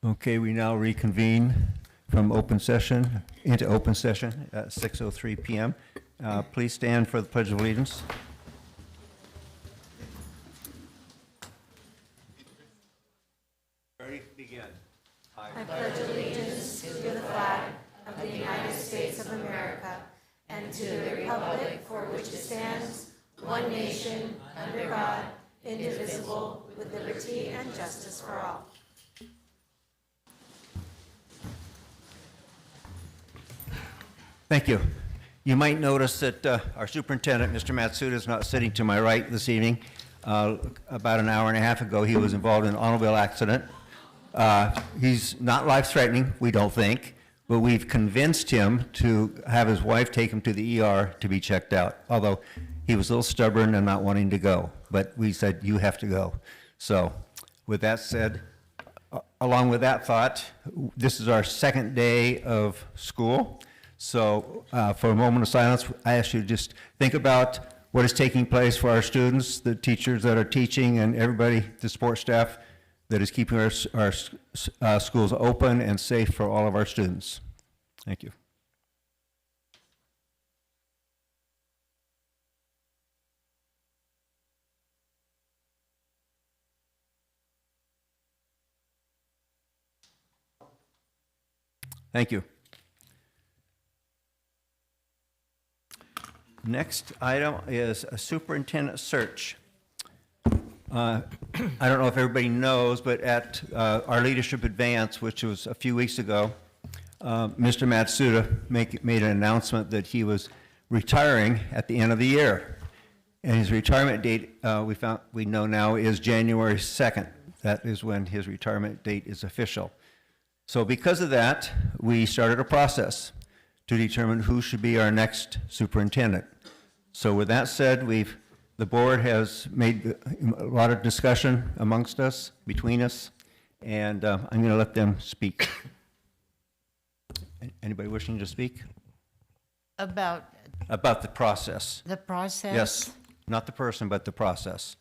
Okay, we now reconvene from open session into open session at 6:03 p.m. Please stand for the Pledge of Allegiance. Ready? Begin. I pledge allegiance to the flag of the United States of America and to the republic for which it stands, one nation, under God, indivisible, with liberty and justice for all. Thank you. You might notice that our superintendent, Mr. Matsuda, is not sitting to my right this evening. About an hour and a half ago, he was involved in an automobile accident. He's not life-threatening, we don't think, but we've convinced him to have his wife take him to the ER to be checked out, although he was a little stubborn and not wanting to go. But we said, you have to go. So with that said, along with that thought, this is our second day of school. So for a moment of silence, I ask you to just think about what is taking place for our students, the teachers that are teaching, and everybody, the support staff that is keeping our schools open and safe for all of our students. Thank you. Thank you. Next item is a superintendent search. I don't know if everybody knows, but at our leadership advance, which was a few weeks ago, Mr. Matsuda made an announcement that he was retiring at the end of the year. And his retirement date, we know now, is January 2nd. That is when his retirement date is official. So because of that, we started a process to determine who should be our next superintendent. So with that said, the board has made a lot of discussion amongst us, between us, and I'm going to let them speak. Anybody wishing to speak? About the process. the process? Yes, not the person, but the process.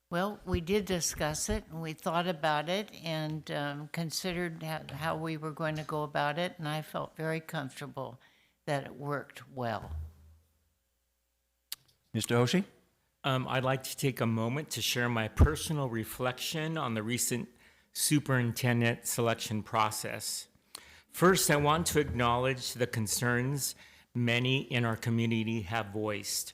Well, we did discuss it, and we thought about it, and considered how we were going to go about it, and I felt very comfortable that it worked well. Mr. Hoshi? I'd like to take a moment to share my personal reflection on the recent superintendent selection process. First, I want to acknowledge the concerns many in our community have voiced,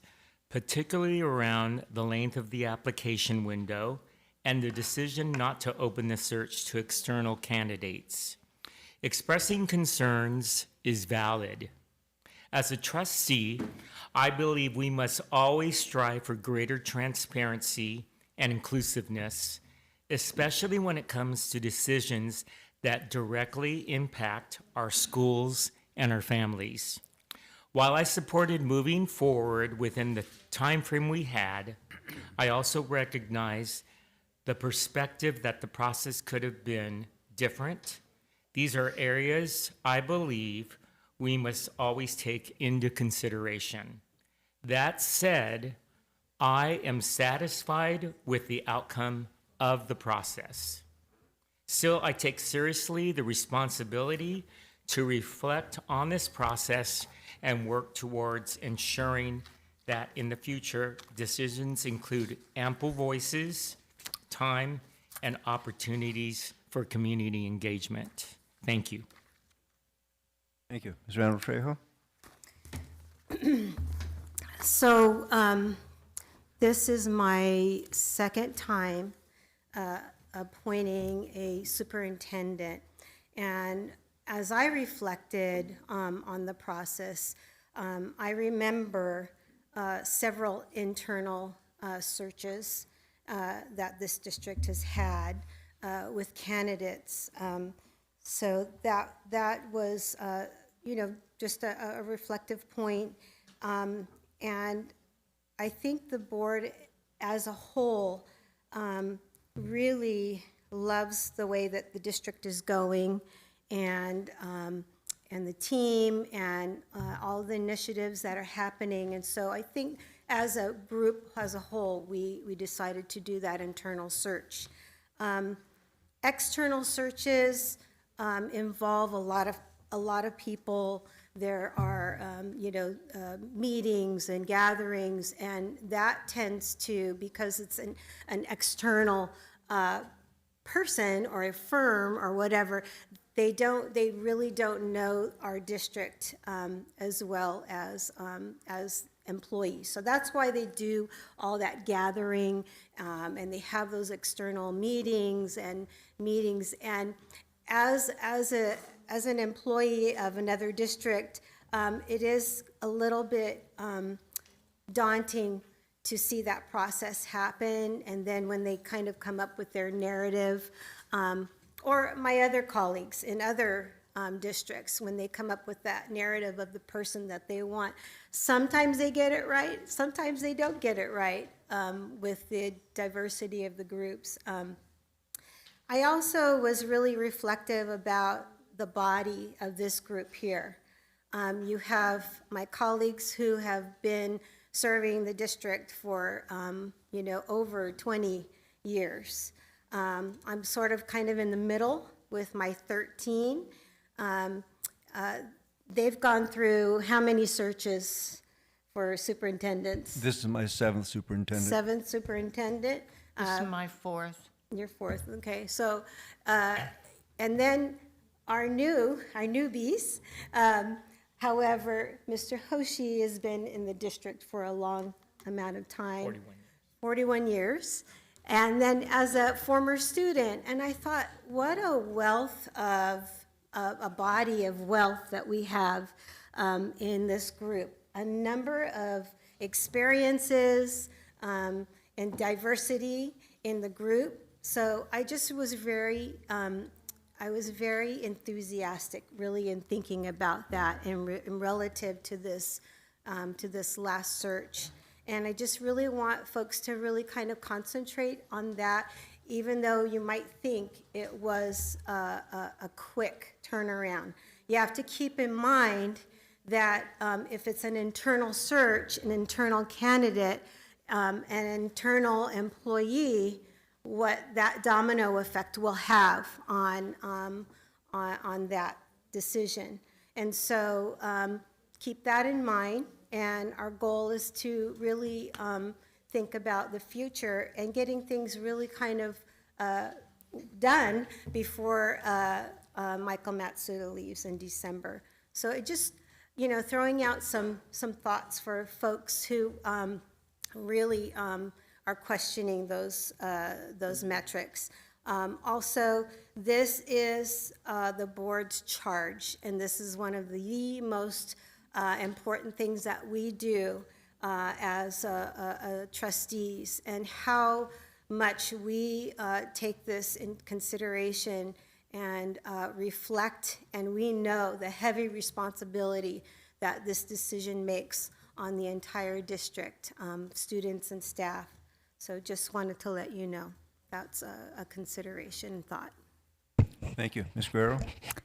particularly around the length of the application window and the decision not to open the search to external candidates. Expressing concerns is valid. As a trustee, I believe we must always strive for greater transparency and inclusiveness, especially when it comes to decisions that directly impact our schools and our families. While I supported moving forward within the time frame we had, I also recognize the perspective that the process could have been different. These are areas I believe we must always take into consideration. That said, I am satisfied with the outcome of the process. Still, I take seriously the responsibility to reflect on this process and work towards ensuring that in the future, decisions include ample voices, time, and opportunities for community engagement. Thank you. Thank you. Ms. Randall Trejo? So this is my second time appointing a superintendent. And as I reflected on the process, I remember several internal searches that this district has had with candidates. So that was, just a reflective point. And I think the board as a whole really loves the way that the district is going, and the team, and all the initiatives that are happening. And so I think as a group, as a whole, we decided to do that internal search. External searches involve a lot of people. There are, meetings and gatherings, and that tends to, because it's an external person or a firm or whatever, they really don't know our district as well as employees. So that's why they do all that gathering, and they have those external meetings. And as an employee of another district, it is a little bit daunting to see that process happen. And then when they kind of come up with their narrative, or my other colleagues in other districts, when they come up with that narrative of the person that they want, sometimes they get it right, sometimes they don't get it right with the diversity of the groups. I also was really reflective about the body of this group here. You have my colleagues who have been serving the district for, over 20 years. I'm sort of kind of in the middle with my 13. They've gone through how many searches for superintendents? This is my 7th superintendent. 7th superintendent. This is my 4th. Your 4th, okay. So, and then our newbies. However, Mr. Hoshi has been in the district for a long amount of time. 41 years. And then as a former student, and I thought, what a wealth of, a body of wealth that we have in this group. A number of experiences and diversity in the group. So I just was very enthusiastic, really, in thinking about that in relative to this last search. And I just really want folks to really kind of concentrate on that, even though you might think it was a quick turnaround. You have to keep in mind that if it's an internal search, an internal candidate, an internal employee, what that domino effect will have on that decision. And so keep that in mind, and our goal is to really think about the future and getting things really kind of done before Michael Matsuda leaves in December. So it just, throwing out some thoughts for folks who really are questioning those metrics. Also, this is the board's charge, and this is one of the most important things that we do as trustees, and how much we take this in consideration and reflect, and we know the heavy responsibility that this decision makes on the entire district, students and staff. So just wanted to let you know that's a consideration and thought. Thank you. Ms. Guerrero?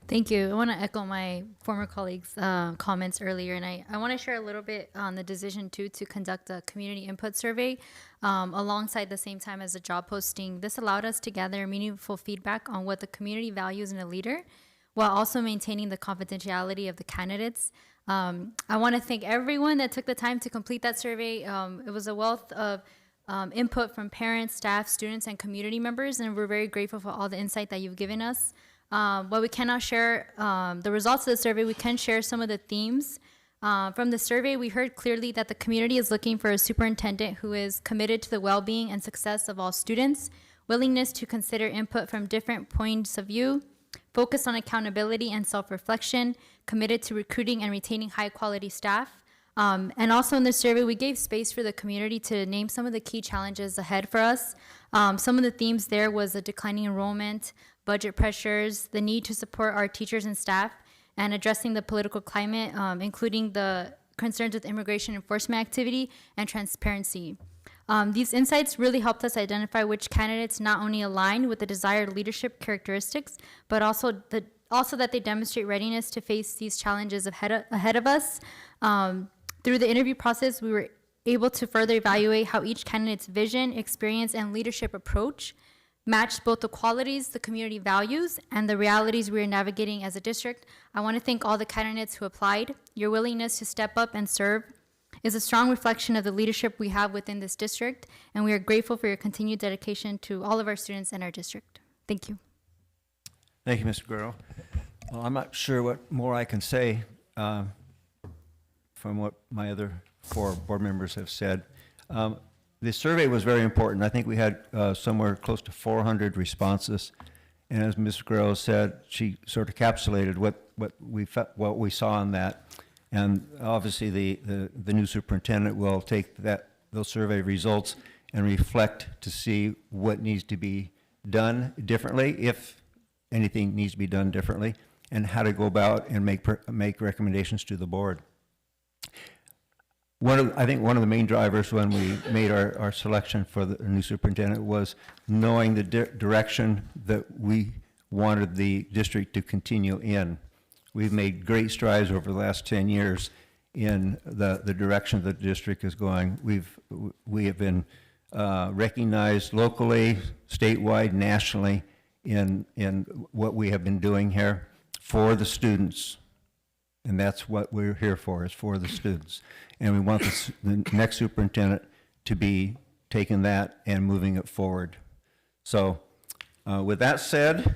Thank you. I want to echo my former colleagues' comments earlier, and I want to share a little bit on the decision to conduct a community input survey alongside the same time as a job posting. This allowed us to gather meaningful feedback on what the community values in a leader, while also maintaining the confidentiality of the candidates. I want to thank everyone that took the time to complete that survey. It was a wealth of input from parents, staff, students, and community members, and we're very grateful for all the insight that you've given us. While we cannot share the results of the survey, we can share some of the themes. From the survey, we heard clearly that the community is looking for a superintendent who is committed to the well-being and success of all students, willingness to consider input from different points of view, focused on accountability and self-reflection, committed to recruiting and retaining high-quality staff. And also in the survey, we gave space for the community to name some of the key challenges ahead for us. Some of the themes there was the declining enrollment, budget pressures, the need to support our teachers and staff, and addressing the political climate, including the concerns with immigration enforcement activity and transparency. These insights really helped us identify which candidates not only align with the desired leadership characteristics, but also that they demonstrate readiness to face these challenges ahead of us. Through the interview process, we were able to further evaluate how each candidate's vision, experience, and leadership approach matched both the qualities the community values and the realities we are navigating as a district. I want to thank all the candidates who applied. Your willingness to step up and serve is a strong reflection of the leadership we have within this district, and we are grateful for your continued dedication to all of our students in our district. Thank you. Thank you, Mr. Guerrero. Well, I'm not sure what more I can say from what my other 4 board members have said. The survey was very important. I think we had somewhere close to 400 responses. And as Ms. Guerrero said, she sort of encapsulated what we saw in that. And obviously the new superintendent will take those survey results and reflect to see what needs to be done differently, if anything needs to be done differently, and how to go about and make recommendations to the board. I think one of the main drivers when we made our selection for the new superintendent was knowing the direction that we wanted the district to continue in. We've made great strides over the last 10 years in the direction the district is going. We have been recognized locally, statewide, nationally in what we have been doing here for the students. And that's what we're here for, is for the students. And we want the next superintendent to be taking that and moving it forward. So with that said,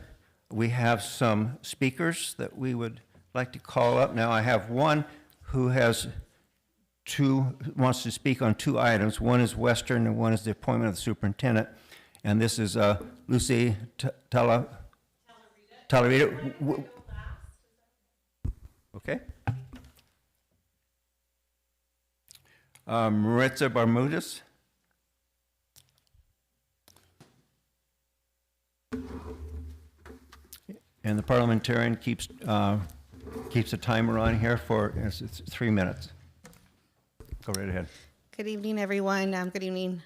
we have some speakers that we would like to call up. Now I have one who wants to speak on 2 items. One is Western and one is the appointment of the superintendent. And this is Lucy Talarita. Okay. Maritza Bermudez. And the parliamentarian keeps a timer on here for it's 3 minutes. Go right ahead. Good evening, everyone. Good evening,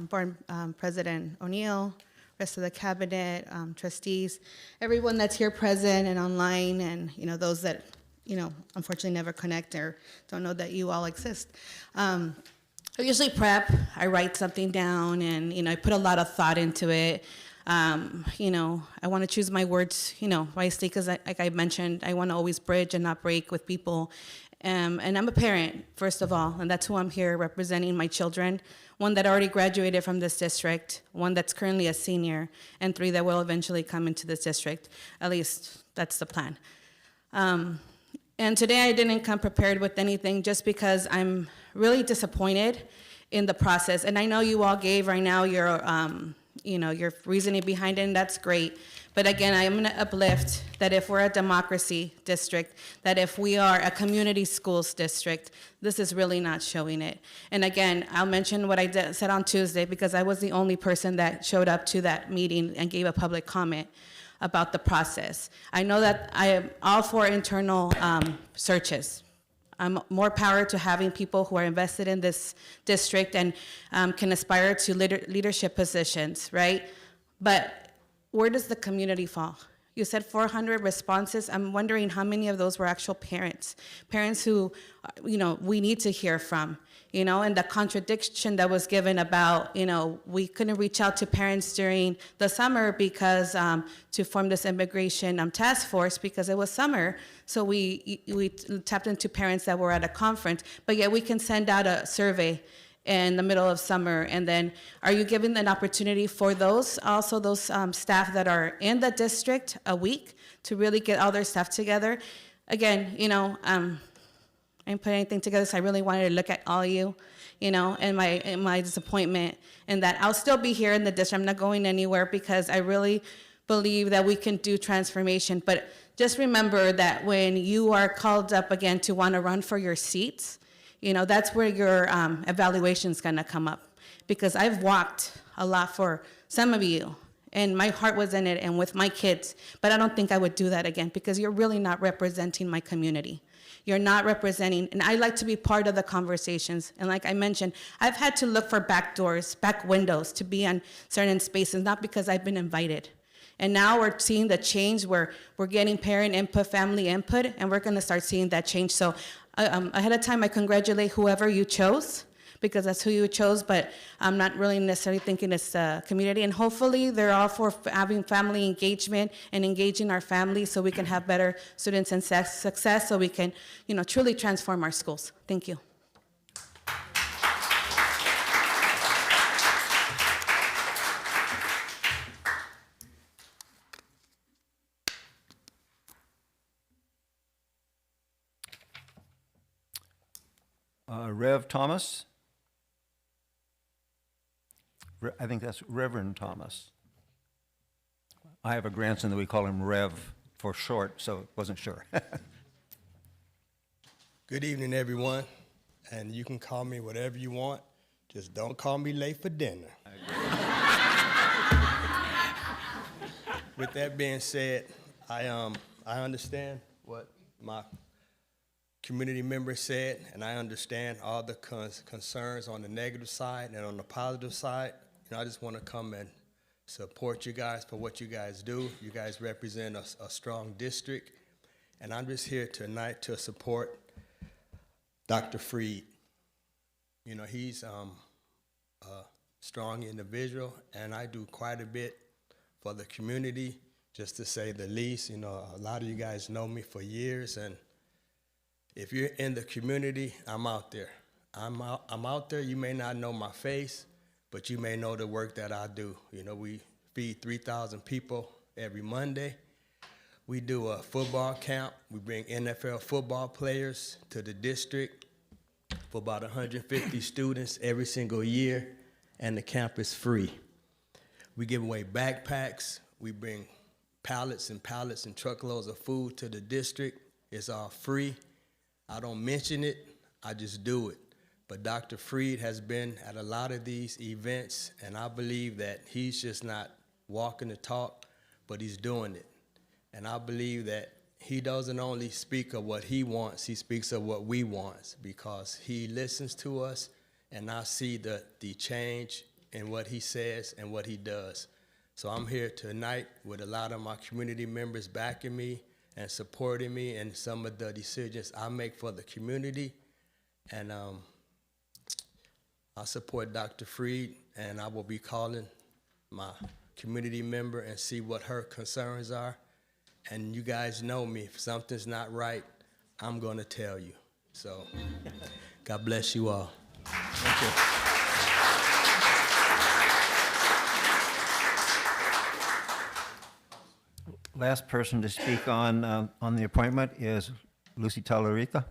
Board President O'Neill, rest of the cabinet, trustees, everyone that's here present and online, and those that unfortunately never connect or don't know that you all exist. I usually prep. I write something down, and I put a lot of thought into it. I want to choose my words, wisely, because like I mentioned, I want to always bridge and not break with people. And I'm a parent, first of all, and that's who I'm here representing, my children. One that already graduated from this district, one that's currently a senior, and 3 that will eventually come into this district. At least that's the plan. And today I didn't come prepared with anything, just because I'm really disappointed in the process. And I know you all gave right now your reasoning behind it, and that's great. But again, I'm going to uplift that if we're a democracy district, that if we are a community schools district, this is really not showing it. And again, I'll mention what I said on Tuesday, because I was the only person that showed up to that meeting and gave a public comment about the process. I know that I am all for internal searches. I'm more power to having people who are invested in this district and can aspire to leadership positions, right? But where does the community fall? You said 400 responses. I'm wondering how many of those were actual parents who, we need to hear from, and the contradiction that was given about, we couldn't reach out to parents during the summer because to form this immigration task force because it was summer. So we tapped into parents that were at a conference, but yet we can send out a survey in the middle of summer. And then are you giving an opportunity for those staff that are in the district a week to really get all their stuff together? Again, I didn't put anything together, so I really wanted to look at all of you, and my disappointment, and that I'll still be here in the district. I'm not going anywhere, because I really believe that we can do transformation. But just remember that when you are called up again to want to run for your seats, that's where your evaluation's gonna come up. Because I've walked a lot for some of you, and my heart was in it and with my kids, but I don't think I would do that again, because you're really not representing my community. You're not representing, and I like to be part of the conversations. And like I mentioned, I've had to look for back doors, back windows to be on certain spaces, not because I've been invited. And now we're seeing the change where we're getting parent input, family input, and we're gonna start seeing that change. So ahead of time, I congratulate whoever you chose, because that's who you chose, but I'm not really necessarily thinking it's a community. And hopefully they're all for having family engagement and engaging our families so we can have better students and success so we can, truly transform our schools. Thank you. Rev Thomas? I think that's Reverend Thomas. I have a grandson that we call him Rev for short, so wasn't sure. Good evening, everyone, and you can call me whatever you want. Just don't call me late for dinner. With that being said, I understand what my community members said, and I understand all the concerns on the negative side and on the positive side. I just want to come and support you guys for what you guys do. You guys represent a strong district, and I'm just here tonight to support Dr. Freed. He's a strong individual, and I do quite a bit for the community, just to say the least. A lot of you guys know me for years, and if you're in the community, I'm out there. I'm out there. You may not know my face, but you may know the work that I do. We feed 3,000 people every Monday. We do a football camp. We bring NFL football players to the district for about 150 students every single year, and the camp is free. We give away backpacks. We bring pallets and pallets and truckloads of food to the district. It's all free. I don't mention it, I just do it. But Dr. Freed has been at a lot of these events, and I believe that he's just not walking the talk, but he's doing it. And I believe that he doesn't only speak of what he wants, he speaks of what we want, because he listens to us, and I see the change in what he says and what he does. So I'm here tonight with a lot of my community members backing me and supporting me in some of the decisions I make for the community. And I support Dr. Freed, and I will be calling my community member and see what her concerns are. And you guys know me, if something's not right, I'm gonna tell you. So, God bless you all. Thank you. Last person to speak on the appointment is Lucy Talarita.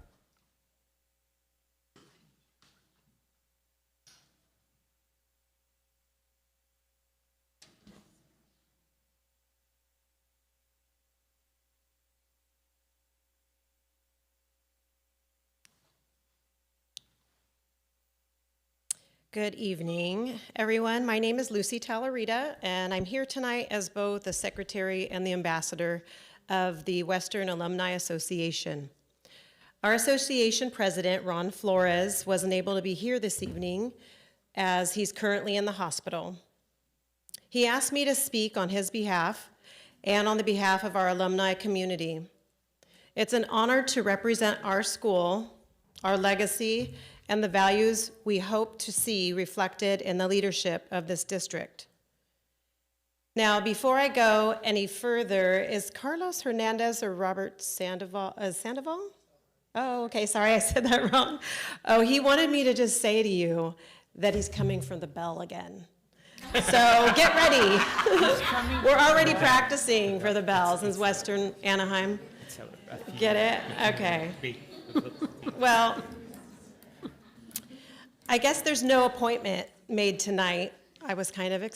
Good evening, everyone. My name is Lucy Talarita, and I'm here tonight as both the secretary and the ambassador of the Western Alumni Association. Our association president, Ron Flores, wasn't able to be here this evening as he's currently in the hospital. He asked me to speak on his behalf and on the behalf of our alumni community. It's an honor to represent our school, our legacy, and the values we hope to see reflected in the leadership of this district. Now, before I go any further, is Carlos Hernandez or Robert Sandoval? Sandoval? Oh, okay, sorry, I said that wrong. Oh, he wanted me to just say to you that he's coming from the bell again. So get ready. We're already practicing for the bell since Western Anaheim. Get it? Okay. Well, I guess there's no appointment made tonight. I was kind of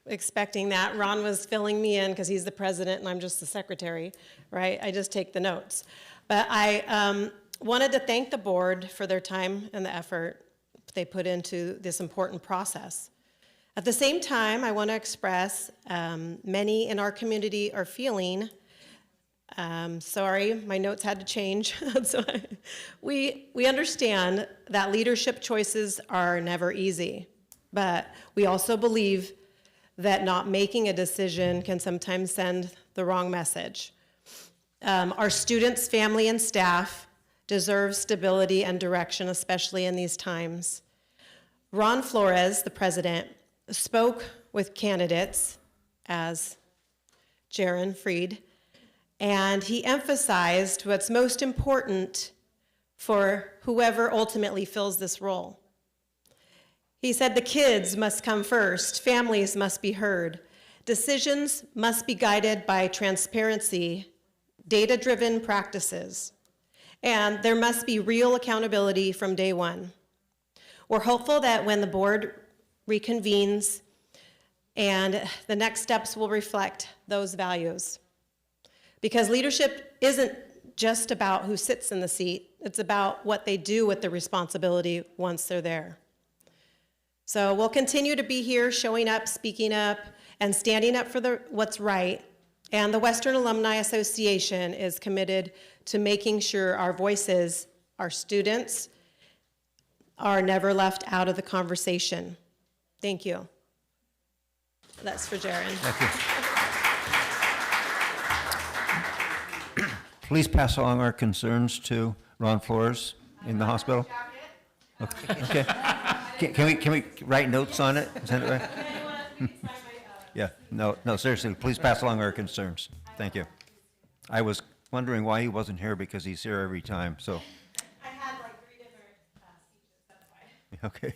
expecting that. Ron was filling me in because he's the president and I'm just the secretary, right? I just take the notes. But I wanted to thank the board for their time and the effort they put into this important process. At the same time, I want to express many in our community are feeling sorry, my notes had to change. So we understand that leadership choices are never easy, but we also believe that not making a decision can sometimes send the wrong message. Our students, family, and staff deserve stability and direction, especially in these times. Ron Flores, the president, spoke with candidates as Jaron Freed, and he emphasized what's most important for whoever ultimately fills this role. He said the kids must come first, families must be heard, decisions must be guided by transparency, data-driven practices, and there must be real accountability from day one. We're hopeful that when the board reconvenes and the next steps will reflect those values. Because leadership isn't just about who sits in the seat, it's about what they do with the responsibility once they're there. So we'll continue to be here, showing up, speaking up, and standing up for what's right. And the Western Alumni Association is committed to making sure our voices, our students, are never left out of the conversation. Thank you. That's for Jaron. Thank you. Please pass along our concerns to Ron Flores in the hospital. Okay. Can we write notes on it? Is that right? Yeah. No. Seriously, please pass along our concerns. Thank you. I was wondering why he wasn't here because he's here every time. So. I had like 3 different speeches. That's why. Okay.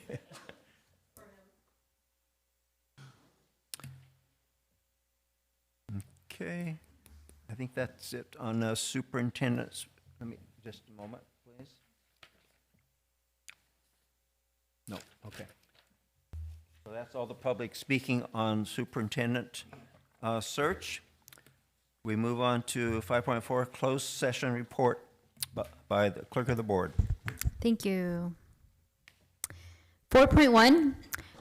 Okay, I think that's it on superintendents. Let me, just a moment, please. No, okay. So that's all the public speaking on superintendent search. We move on to 5.4, closed session report by the clerk of the board. Thank you. 4.1,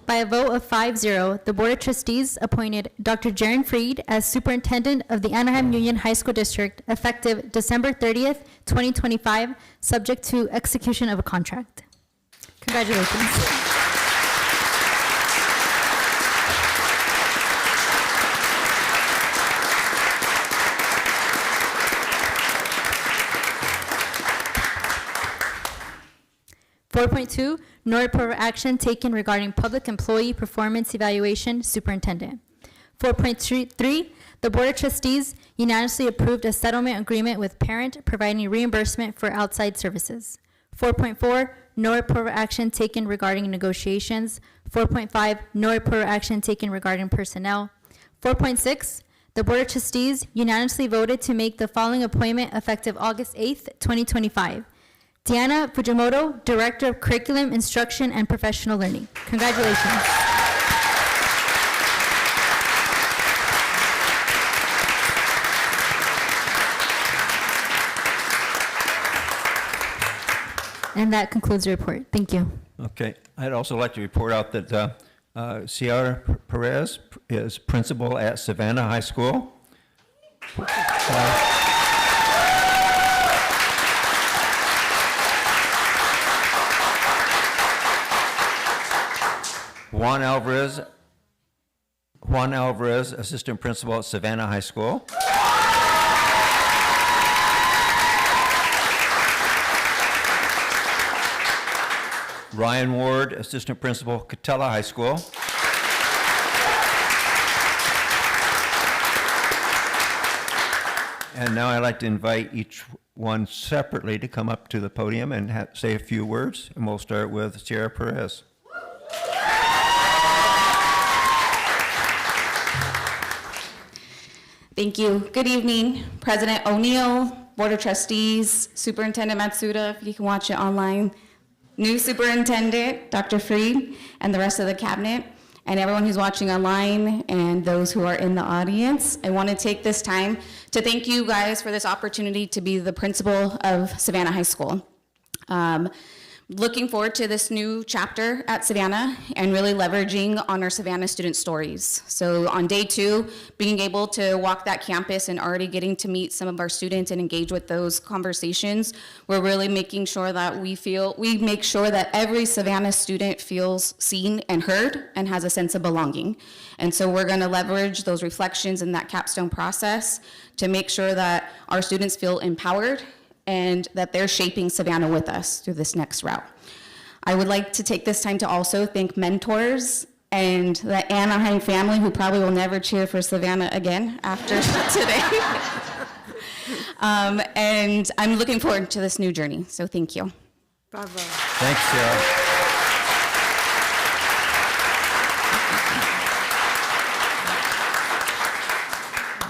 by a vote of 5-0, the Board of Trustees appointed Dr. Jaron Freed as Superintendent of the Anaheim Union High School District effective December 30th, 2025, subject to execution of a contract. Congratulations. (4.2) No report of action taken regarding public employee performance evaluation superintendent. 4.3, the Board of Trustees unanimously approved a settlement agreement with Parent providing reimbursement for outside services. 4.4, no report of action taken regarding negotiations. 4.5, no report of action taken regarding personnel. 4.6, the Board of Trustees unanimously voted to make the following appointment effective August 8th, 2025. Deanna Fujimoto, Director of Curriculum, Instruction, and Professional Learning. Congratulations. And that concludes the report. Thank you. Okay, I'd also like to report out that Ciara Perez is principal at Savannah High School. Juan Alvarez, assistant principal at Savannah High School. Ryan Ward, assistant principal, Catella High School. And now I'd like to invite each one separately to come up to the podium and say a few words, and we'll start with Ciara Perez. Thank you. Good evening, President O'Neill, Board of Trustees, Superintendent Matsuda, if you can watch it online, new Superintendent, Dr. Freed, and the rest of the cabinet, and everyone who's watching online and those who are in the audience. I want to take this time to thank you guys for this opportunity to be the principal of Savannah High School. Looking forward to this new chapter at Savannah and really leveraging on our Savannah student stories. So on day 2, being able to walk that campus and already getting to meet some of our students and engage with those conversations, we're really making sure that we make sure that every Savannah student feels seen and heard and has a sense of belonging. And so we're gonna leverage those reflections in that capstone process to make sure that our students feel empowered and that they're shaping Savannah with us through this next route. I would like to take this time to also thank mentors and the Anaheim family, who probably will never cheer for Savannah again after today. And I'm looking forward to this new journey, so thank you. Bravo. Thanks, Sarah.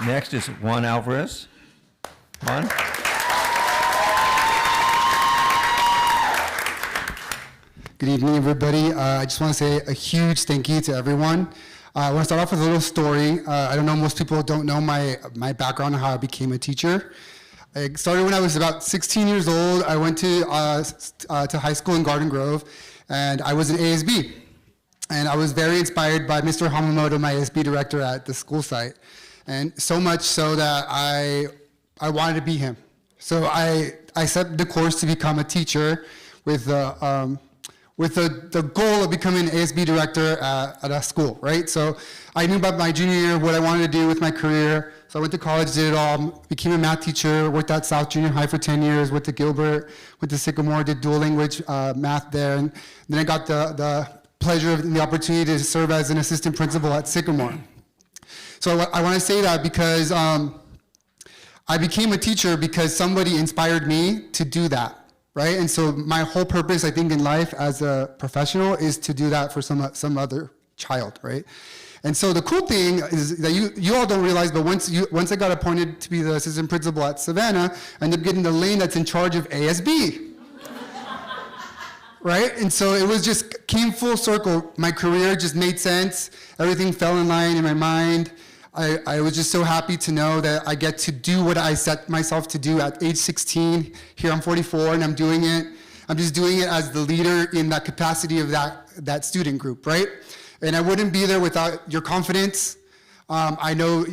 Next is Juan Alvarez. Juan? Good evening, everybody. I just want to say a huge thank you to everyone. I want to start off with a little story. I don't know, most people don't know my background and how I became a teacher. I started when I was about 16 years old. I went to high school in Garden Grove, and I was an ASB. And I was very inspired by Mr. Hamamoto, my ASB director at the school site. And so much so that I wanted to be him. So I set the course to become a teacher with the goal of becoming an ASB director at a school, right? So I knew about my junior year what I wanted to do with my career. So I went to college, did it all, became a math teacher, worked at South Junior High for 10 years, went to Gilbert, went to Sycamore, did dual language math there. And then I got the pleasure and the opportunity to serve as an assistant principal at Sycamore. So I want to say that because I became a teacher because somebody inspired me to do that. Right, and so my whole purpose, I think, in life as a professional is to do that for some other child, right? And so the cool thing is that you all don't realize, but once I got appointed to be the assistant principal at Savannah, I ended up getting the lane that's in charge of ASB, right? And so it was just came full circle. My career just made sense. Everything fell in line in my mind. I was just so happy to know that I get to do what I set myself to do at age 16. Here I'm 44 and I'm doing it. I'm just doing it as the leader in that capacity of that student group, right? And I wouldn't be there without your confidence. I know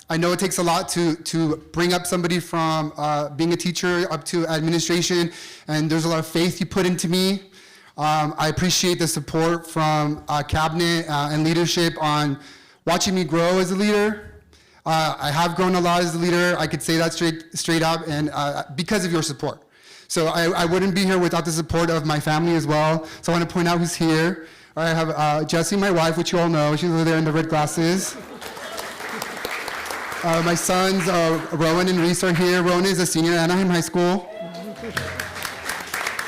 it takes a lot to bring up somebody from being a teacher up to administration, and there's a lot of faith you put into me. I appreciate the support from cabinet and leadership on watching me grow as a leader. I have grown a lot as a leader. I could say that straight up, and because of your support. So I wouldn't be here without the support of my family as well. So I want to point out who's here. I have Jessie, my wife, which you all know. She's over there in the red glasses. My sons, Rowan and Reese, are here. Rowan is a senior at Anaheim High School.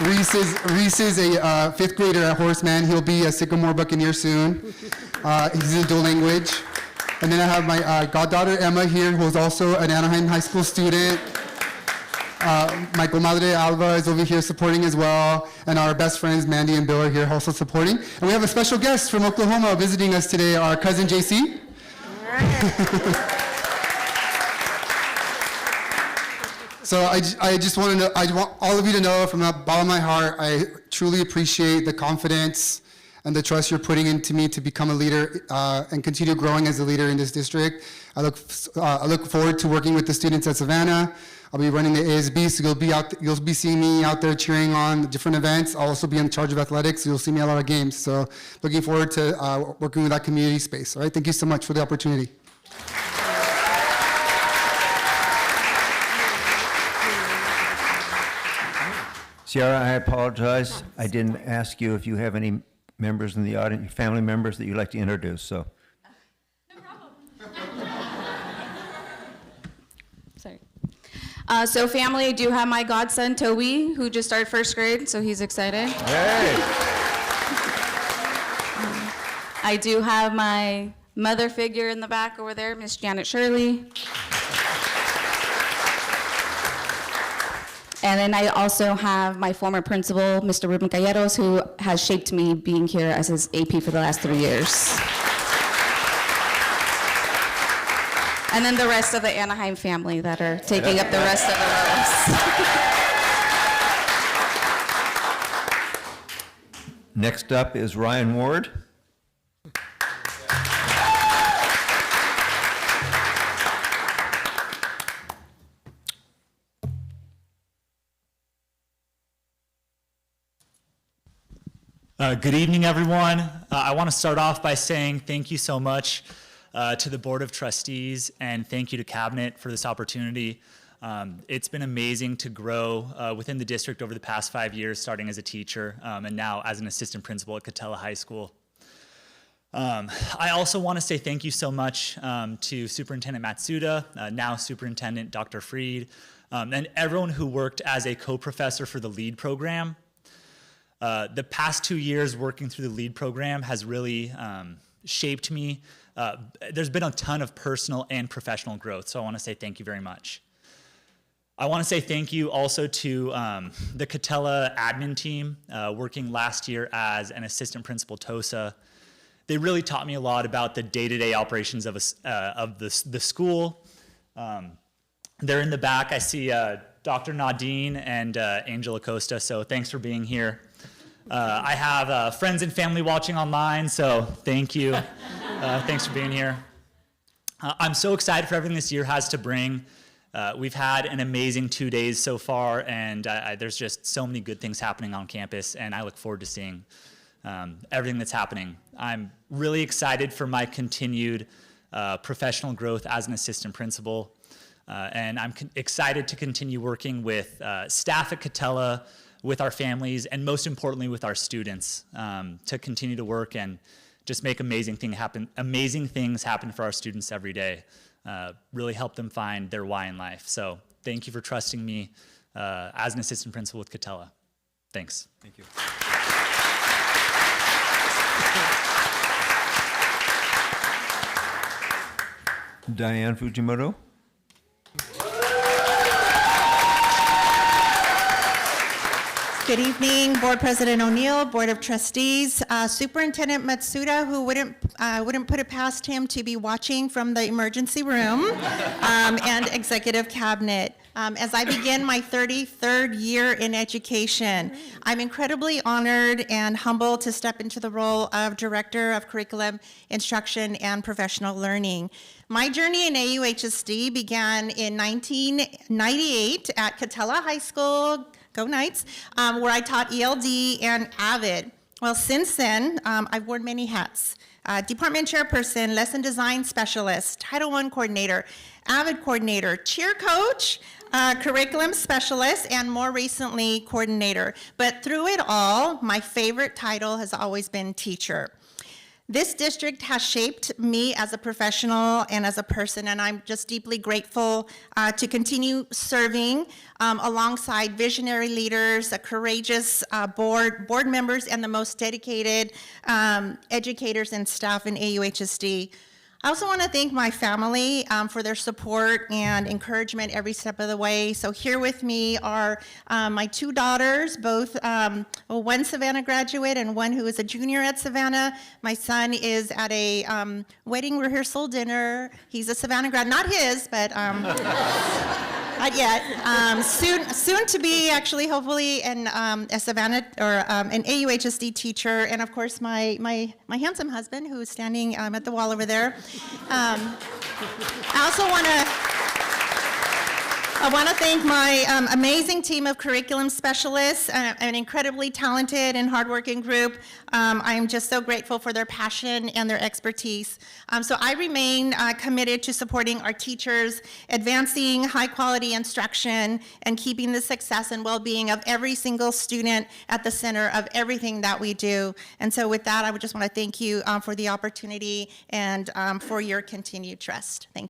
Reese is a fifth grader at Horseman. He'll be a Sycamore Buccaneer soon. He's in dual language. And then I have my goddaughter Emma here, who is also an Anaheim High School student. My comadre Alva is over here supporting as well. And our best friends Mandy and Bill are here also supporting. And we have a special guest from Oklahoma visiting us today, our cousin JC. All right. So I just want to know, I want all of you to know from the bottom of my heart, I truly appreciate the confidence and the trust you're putting into me to become a leader and continue growing as a leader in this district. I look forward to working with the students at Savannah. I'll be running the ASB, so you'll be seeing me out there cheering on different events. I'll also be in charge of athletics, so you'll see me at a lot of games. So looking forward to working with that community space. All right, thank you so much for the opportunity. Sierra, I apologize. I didn't ask you if you have any members in the audience, family members that you'd like to introduce, so. No problem. Sorry. So family, I do have my godson, Toby, who just started first grade, so he's excited. Hey! I do have my mother figure in the back over there, Miss Janet Shirley. And then I also have my former principal, Mr. Ruben Calleros, who has shaped me being here as his AP for the last 3 years. And then the rest of the Anaheim family that are taking up the rest of the roles. Next up is Ryan Ward. Good evening, everyone. I want to start off by saying thank you so much to the Board of Trustees, and thank you to Cabinet for this opportunity. It's been amazing to grow within the district over the past 5 years, starting as a teacher and now as an assistant principal at Catella High School. I also want to say thank you so much to Superintendent Matsuda, now Superintendent Dr. Freed, and everyone who worked as a co-professor for the LEAD program. The past 2 years working through the LEAD program has really shaped me. There's been a ton of personal and professional growth, so I want to say thank you very much. I want to say thank you also to the Catella admin team working last year as an assistant principal TOSA. They really taught me a lot about the day-to-day operations of the school. They're in the back. I see Dr. Nadine and Angela Costa, so thanks for being here. I have friends and family watching online, so thank you. Thanks for being here. I'm so excited for everything this year has to bring. We've had an amazing 2 days so far, and there's just so many good things happening on campus, and I look forward to seeing everything that's happening. I'm really excited for my continued professional growth as an assistant principal, and I'm excited to continue working with staff at Catella, with our families, and most importantly with our students to continue to work and just make amazing things happen for our students every day. Really help them find their why in life. So thank you for trusting me as an assistant principal with Catella. Thanks. Thank you. Diane Fujimoto. Good evening, Board President O'Neill, Board of Trustees, Superintendent Matsuda, who wouldn't put it past him to be watching from the emergency room, and Executive Cabinet. As I begin my 33rd year in education, I'm incredibly honored and humbled to step into the role of Director of Curriculum, Instruction, and Professional Learning. My journey in AUHSD began in 1998 at Catella High School, Go Knights, where I taught ELD and AVID. Well, since then, I've worn many hats. Department chairperson, lesson design specialist, Title I coordinator, AVID coordinator, cheer coach, curriculum specialist, and more recently, coordinator. But through it all, my favorite title has always been teacher. This district has shaped me as a professional and as a person, and I'm just deeply grateful to continue serving alongside visionary leaders, a courageous board members, and the most dedicated educators and staff in AUHSD. I also want to thank my family for their support and encouragement every step of the way. So here with me are my two daughters, both one Savannah graduate and one who is a junior at Savannah. My son is at a wedding rehearsal dinner. He's a Savannah grad, not his, but not yet. Soon to be, actually, hopefully, a Savannah or an AUHSD teacher, and of course my handsome husband who is standing at the wall over there. I also want to thank my amazing team of curriculum specialists, an incredibly talented and hardworking group. I am just so grateful for their passion and their expertise. So I remain committed to supporting our teachers, advancing high quality instruction, and keeping the success and well-being of every single student at the center of everything that we do. And so with that, I would just want to thank you for the opportunity and for your continued trust. Thank you.